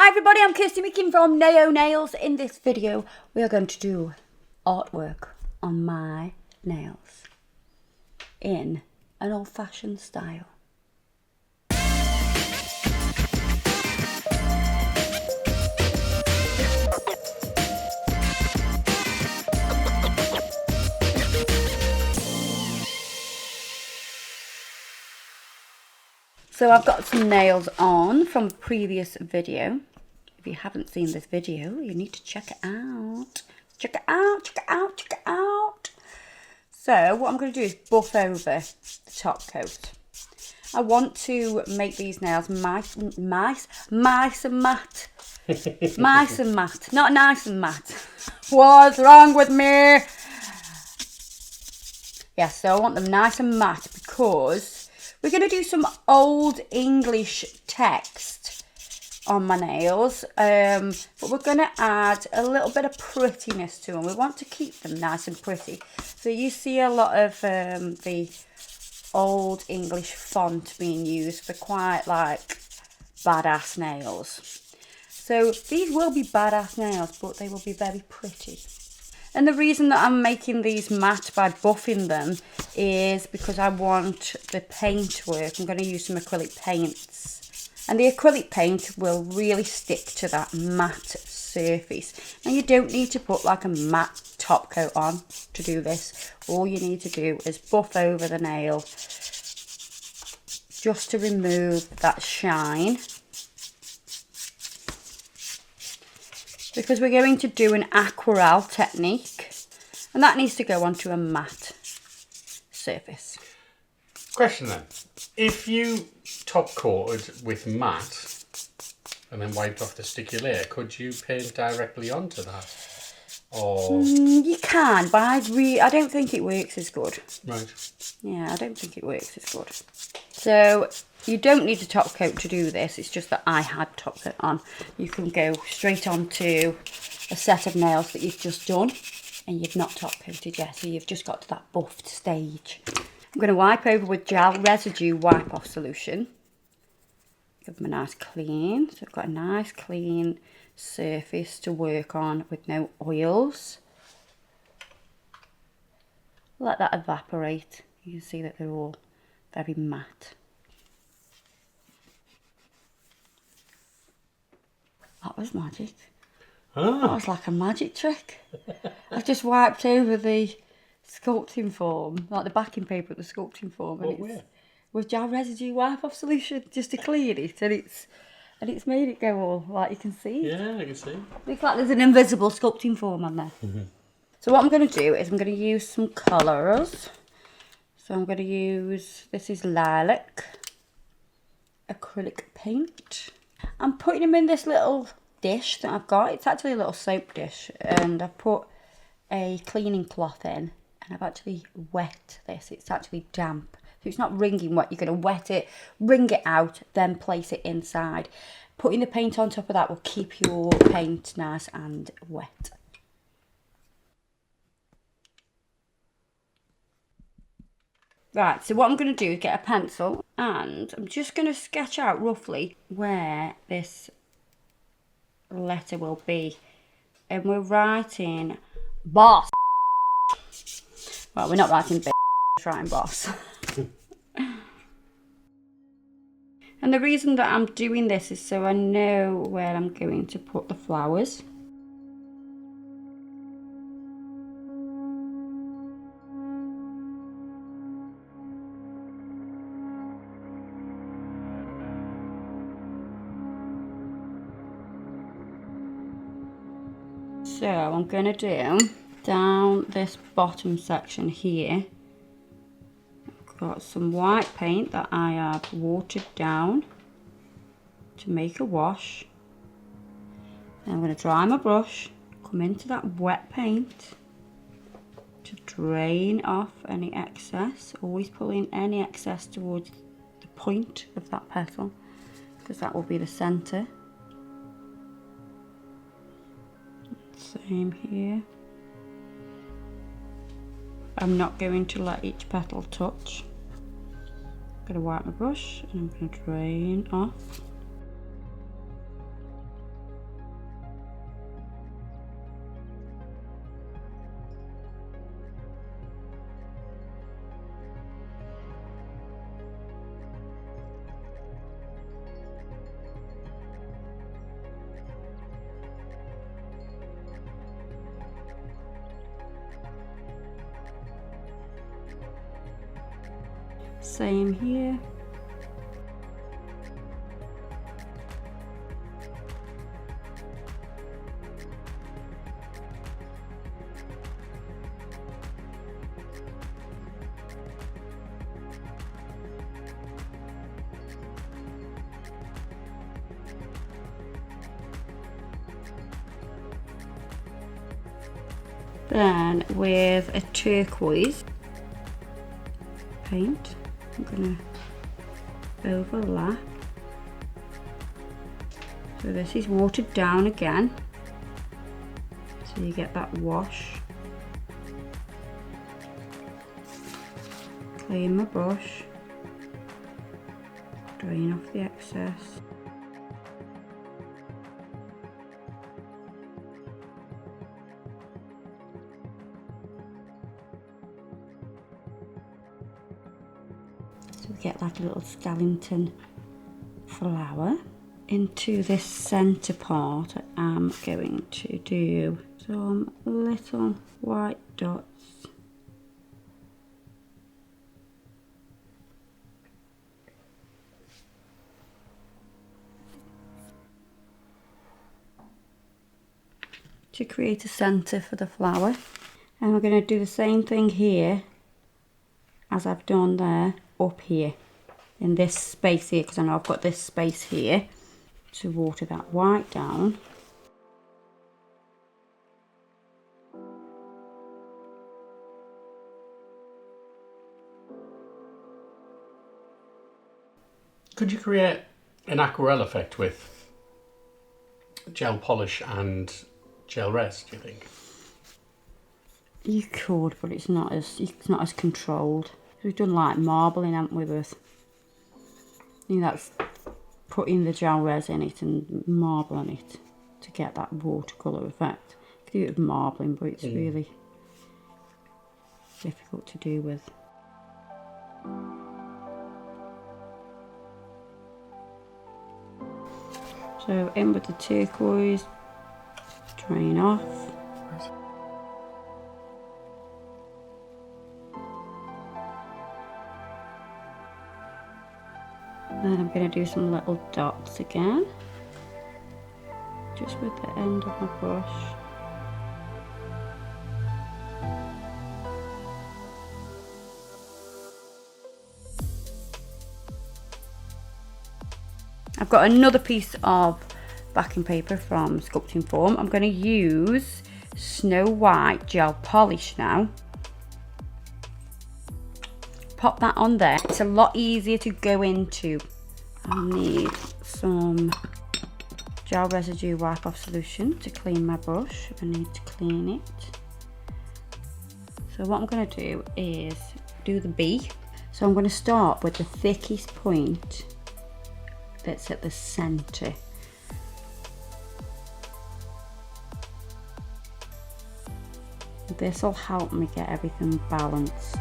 Hi everybody, I'm Kirsty Meakin from Naio Nails. In this video, we are going to do artwork on my nails in an old-fashioned style. So I've got some nails on from a previous video. If you haven't seen this video, you need to check it out. Check it out, check it out, check it out. So what I'm going to do is buff over the top coat. I want to make these nails mice and matte. Mice and matte. Not nice and matte. What's wrong with me? Yeah, so I want them nice and matte because we're going to do some old English text on my nails, but we're going to add a little bit of prettiness to them. We want to keep them nice and pretty. So you see a lot of the old English font being used for quite like badass nails. So these will be badass nails, but they will be very pretty. And the reason that I'm making these matte by buffing them is because I want the paint work. I'm going to use some acrylic paints. And the acrylic paint will really stick to that matte surface. Now you don't need to put like a matte top coat on to do this. All you need to do is buff over the nail just to remove that shine. Because we're going to do an aquarelle technique. And that needs to go onto a matte surface. Question then. If you top coated with matte and then wiped off the sticky layer, could you paint directly onto that? Or you can, but I don't think it works as good. Right. Yeah, I don't think it works as good. So you don't need a top coat to do this. It's just that I had top coat on. You can go straight onto a set of nails that you've just done and you've not top coated yet, so you've just got to that buffed stage. I'm going to wipe over with Gel Residue Wipeoff Solution. Give them a nice clean. So I've got a nice clean surface to work on with no oils. Let that evaporate. You can see that they're all very matte. That was magic. Ah. That was like a magic trick. I've just wiped over the sculpting form, like the backing paper of the sculpting form, and it's with Gel Residue Wipeoff Solution just to clean it, and it's made it go all like you can see. Yeah, I can see. Looks like there's an invisible sculpting form on there. So what I'm going to do is I'm going to use some colours. So I'm going to use, this is lilac acrylic paint. I'm putting them in this little dish that I've got. It's actually a little soap dish, and I've put a cleaning cloth in. And I've actually wet this. It's actually damp. So it's not wringing wet. You're going to wet it, wring it out, then place it inside. Putting the paint on top of that will keep your paint nice and wet. Right, so what I'm going to do is get a pencil and I'm just going to sketch out roughly where this letter will be. And we're writing boss. Well, we're not writing big, we're writing boss. And the reason that I'm doing this is so I know where I'm going to put the flowers. So I'm going to do down this bottom section here. I've got some white paint that I have watered down to make a wash. And I'm going to dry my brush, come into that wet paint to drain off any excess. Always pulling any excess towards the point of that petal, because that will be the centre. Same here. I'm not going to let each petal touch. I'm going to wipe my brush and I'm going to drain off. same here. Then with a turquoise paint, I'm going to overlap. So this is watered down again, so you get that wash. Clean my brush, drain off the excess. So we get like a little skeleton flower. Into this centre part, I am going to do some little white dots. To create a centre for the flower. And we're going to do the same thing here as I've done there up here in this space here, because I know I've got this space here to water that white down. Could you create an aquarelle effect with gel polish and gel res, do you think? You could, but it's not as controlled. We've done like marbling, haven't we, with, you know, that's putting the gel res in it and marbling it to get that watercolour effect. You can do it with marbling, but it's really difficult to do with. So in with the turquoise, drain off. Then I'm going to do some little dots again, just with the end of my brush. I've got another piece of backing paper from Sculpting Foam. I'm going to use Snow White gel polish now. Pop that on there. It's a lot easier to go into. I need some Gel Residue Wipeoff Solution to clean my brush. I need to clean it. So what I'm going to do is do the bee. So I'm going to start with the thickest point that's at the centre. This will help me get everything balanced.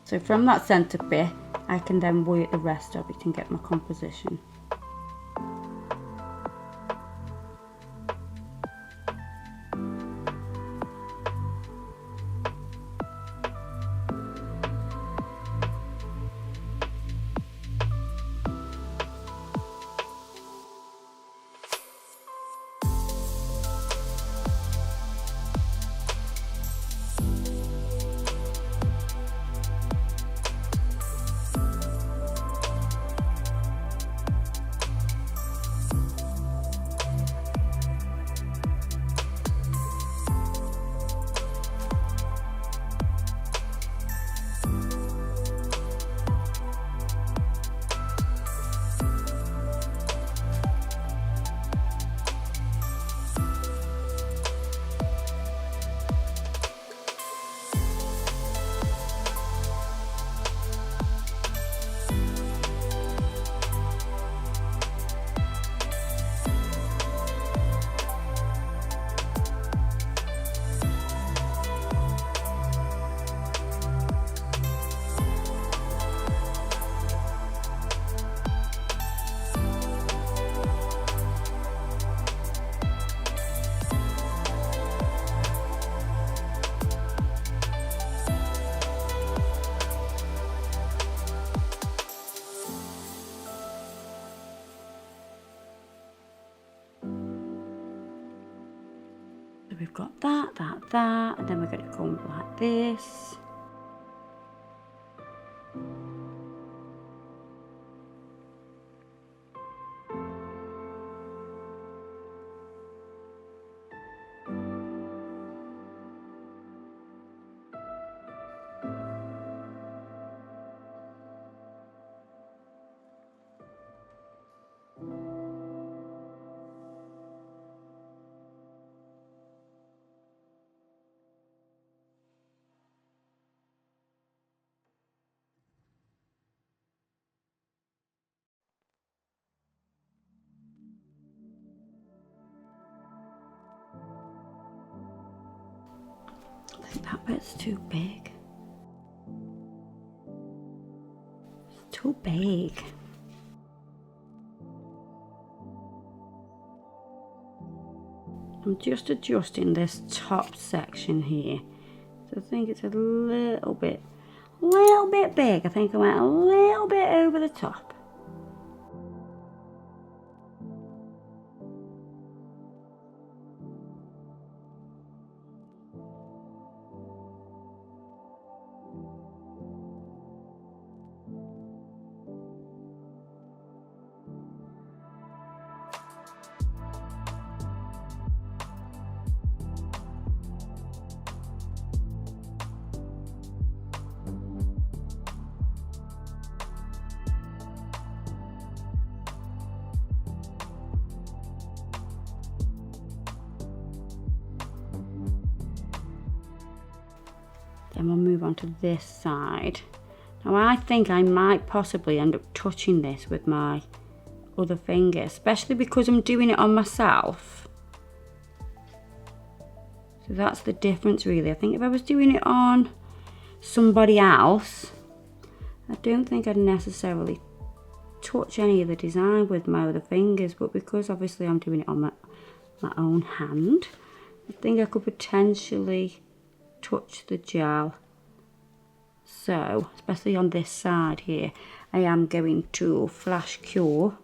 So from that centre bit, I can then work the rest of it and get my composition. So we've got that, and then we're going to come like this. I think that bit's too big. It's too big. I'm just adjusting this top section here. So I think it's a little bit big. I think I went a little bit over the top. Then we'll move on to this side. Now I think I might possibly end up touching this with my other finger, especially because I'm doing it on myself. So that's the difference really. I think if I was doing it on somebody else, I don't think I'd necessarily touch any of the design with my other fingers, but because obviously I'm doing it on my own hand, I think I could potentially touch the gel. So, especially on this side here, I am going to flash cure.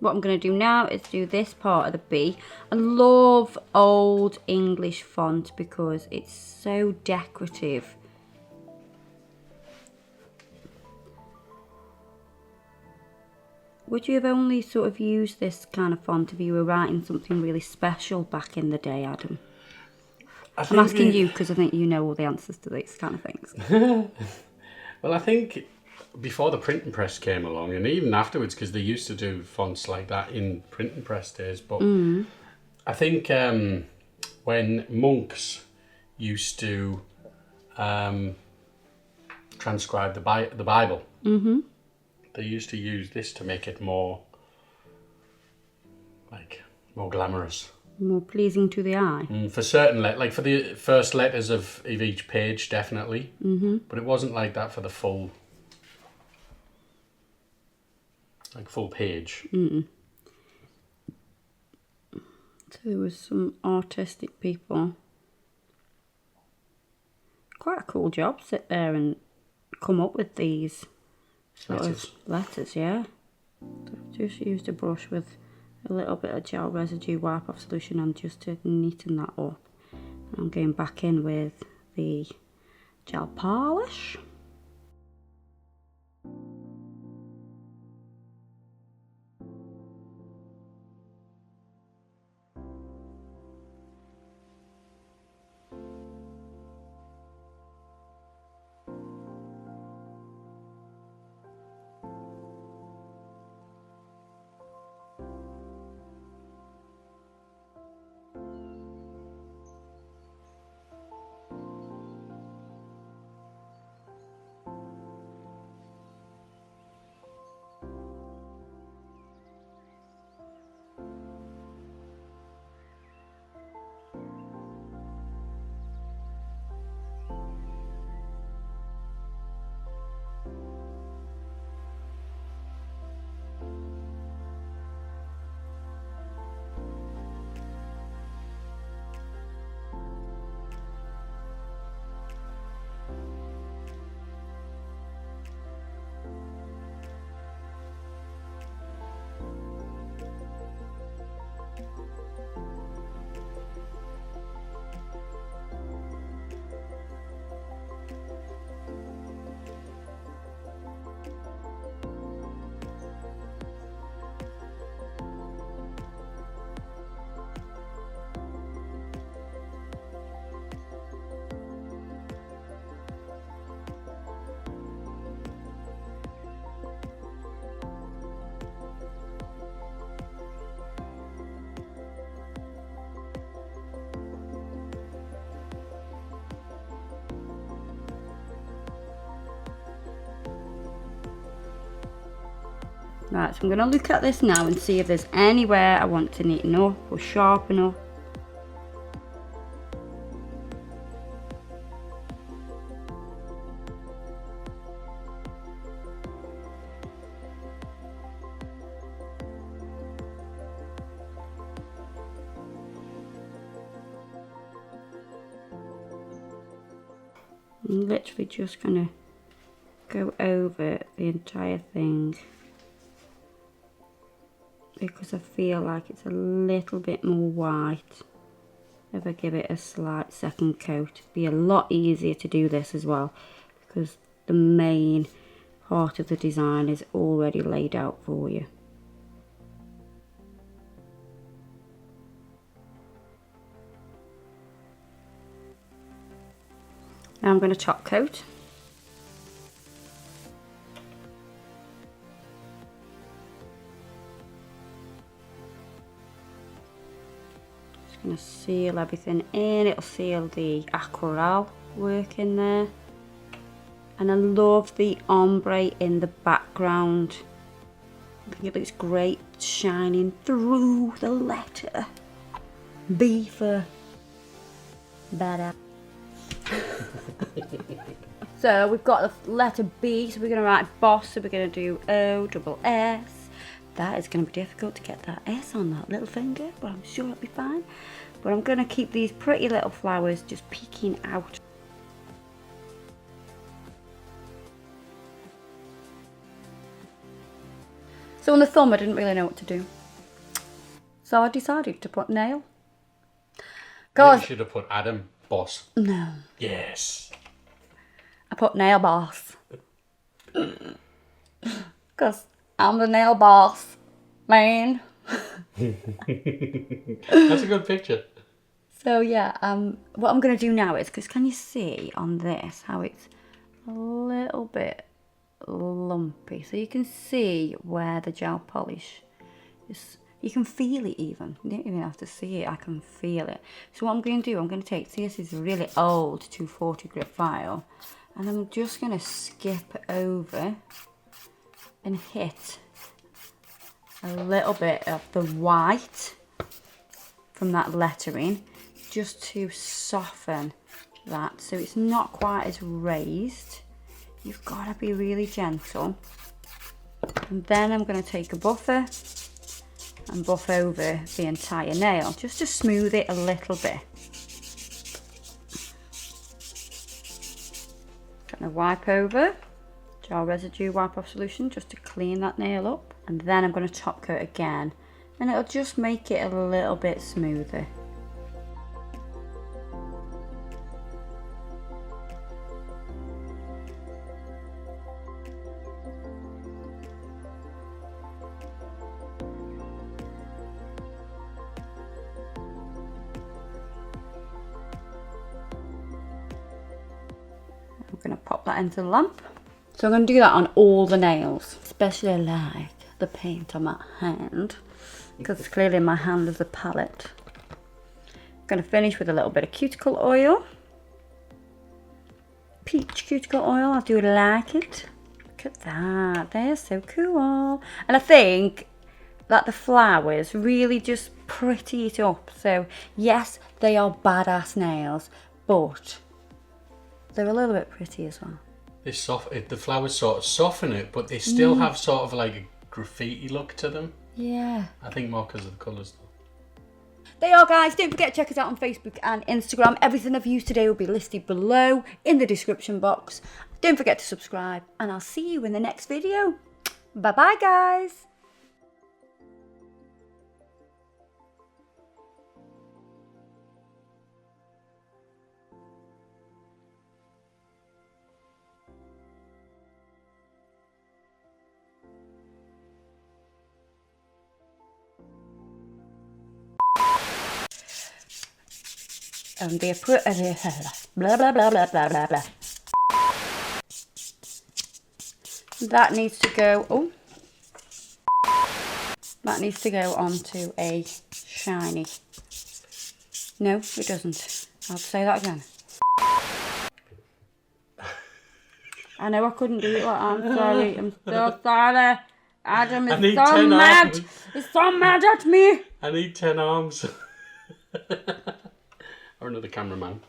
What I'm going to do now is do this part of the B. I love old English font because it's so decorative. Would you have only sort of used this kind of font if you were writing something really special back in the day, Adam? I'm asking you because I think you know all the answers to these kind of things. Well, I think before the printing press came along, and even afterwards, because they used to do fonts like that in printing press days, but I think when monks used to transcribe the Bible, they used to use this to make it more glamorous. More pleasing to the eye. For certain, like for the first letters of each page, definitely. But it wasn't like that for the full page. So there was some artistic people. Quite a cool job, sit there and come up with these sort of letters, yeah. So I've just used a brush with a little bit of Gel Residue Wipeoff Solution on just to neaten that up. I'm going back in with the gel polish. Right, so I'm going to look at this now and see if there's anywhere I want to neaten up or sharpen up. I'm literally just going to go over the entire thing because I feel like it's a little bit more white if I give it a slight second coat. It'd be a lot easier to do this as well because the main part of the design is already laid out for you. Now I'm going to top coat. Just going to seal everything in. It'll seal the Acrylic work in there. And I love the ombre in the background. I think it looks great shining through the letter B for better. So we've got the letter B, so we're going to write boss, so we're going to do O-double-S. That is going to be difficult to get that S on that little finger, but I'm sure it'll be fine. But I'm going to keep these pretty little flowers just peeking out. So on the thumb I didn't really know what to do, so I decided to put nail. You should have put Adam Boss. No. Yes. I put nail boss. Because I'm the nail boss, man. That's a good picture. So yeah, what I'm going to do now is, because can you see on this how it's a little bit lumpy? So you can see where the gel polish is. You can feel it even. You don't even have to see it. I can feel it. So what I'm going to do, I'm going to take, see, this is a really old 240 grit file, and I'm just going to skip over and hit a little bit of the white from that lettering just to soften that so it's not quite as raised. You've got to be really gentle. And then I'm going to take a buffer and buff over the entire nail just to smooth it a little bit. Gonna wipe over Gel Residue Wipeoff Solution just to clean that nail up, and then I'm going to top coat again, and it'll just make it a little bit smoother. I'm going to pop that into the lamp. So I'm going to do that on all the nails, especially like the paint on my hand, because clearly my hand is the palette. I'm going to finish with a little bit of cuticle oil. Peach cuticle oil, I do like it. Look at that, they're so cool. And I think that the flowers really just pretty it up. So yes, they are badass nails, but they're a little bit pretty as well. The flowers sort of soften it, but they still have sort of like a graffiti look to them. Yeah. I think more because of the colours though. They are, guys. Don't forget to check us out on Facebook and Instagram. Everything I've used today will be listed below in the description box. Don't forget to subscribe, and I'll see you in the next video. Bye bye, guys. And the blah blah blah blah blah blah blah. That needs to go. Oh, that needs to go onto a shiny. No, it doesn't. I'll say that again. I know I couldn't do it like that. I'm sorry. I'm so sorry. Adam I is need so 10 mad. arms. He's so mad at me. I need 10 arms. Or another cameraman.